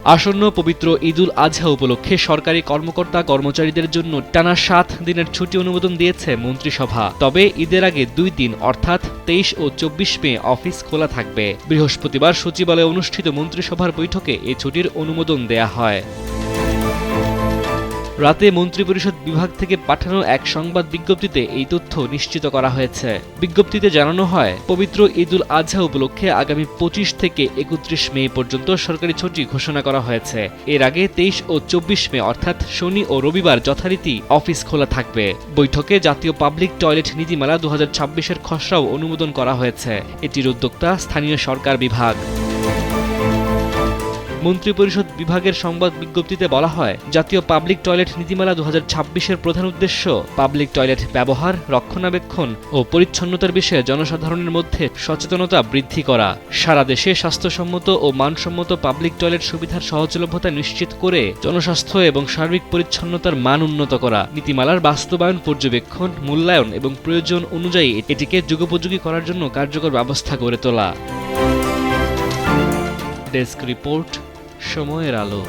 আসন্ন পবিত্র ঈদুল আজহা উপলক্ষে সরকারি কর্মকর্তা কর্মচারীদের জন্য টানা ৭ দিনের ছুটি অনুমোদন দিয়েছে মন্ত্রিসভা। তবে ঈদের আগে ২ দিন অর্থাৎ ২৩ ও ২৪ মে অফিস খোলা থাকবে। বৃহস্পতিবার সচিবালয়ে অনুষ্ঠিত মন্ত্রিসভার বৈঠকে এ ছুটির অনুমোদন দেয়া হয়। রাতে মন্ত্রিপরিষদ বিভাগ থেকে পাঠানো এক সংবাদ বিজ্ঞপ্তিতে এই তথ্য নিশ্চিত করা হয়েছে। বিজ্ঞপ্তিতে জানানো হয়, পবিত্র ঈদুল আজহা উপলক্ষে আগামী ২৫ থেকে ৩১ মে পর্যন্ত সরকারি ছুটি ঘোষণা করা হয়েছে। এর আগে ২৩ ও ২৪ মে অর্থাৎ শনি ও রবিবার যথারীতি অফিস খোলা থাকবে। বৈঠকে জাতীয় পাবলিক টয়লেট নীতিমালা ২০২৬-এর খসড়াও অনুমোদন করা হয়েছে। এটির উদ্যোক্তা স্থানীয় সরকার বিভাগ। মন্ত্রিপরিষদ বিভাগের সংবাদ বিজ্ঞপ্তিতে বলা হয়, জাতীয় পাবলিক টয়লেট নীতিমালা ২০২৬-এর প্রধান উদ্দেশ্য পাবলিক টয়লেট ব্যবহার, রক্ষণাবেক্ষণ ও পরিচ্ছন্নতার বিষয়ে জনসাধারণের মধ্যে সচেতনতা বৃদ্ধি করা, সারা দেশে স্বাস্থ্যসম্মত ও মানসম্মত পাবলিক টয়লেট সুবিধার সহজলভ্যতা নিশ্চিত করে জনস্বাস্থ্য এবং সার্বিক পরিচ্ছন্নতার মান উন্নত করা, নীতিমালার বাস্তবায়ন পর্যবেক্ষণ, মূল্যায়ন এবং প্রয়োজন অনুযায়ী এটিকে যুগোপযোগী করার জন্য কার্যকর ব্যবস্থা গড়ে তোলা। ডেস্ক রিপোর্ট, সময়ের আলো।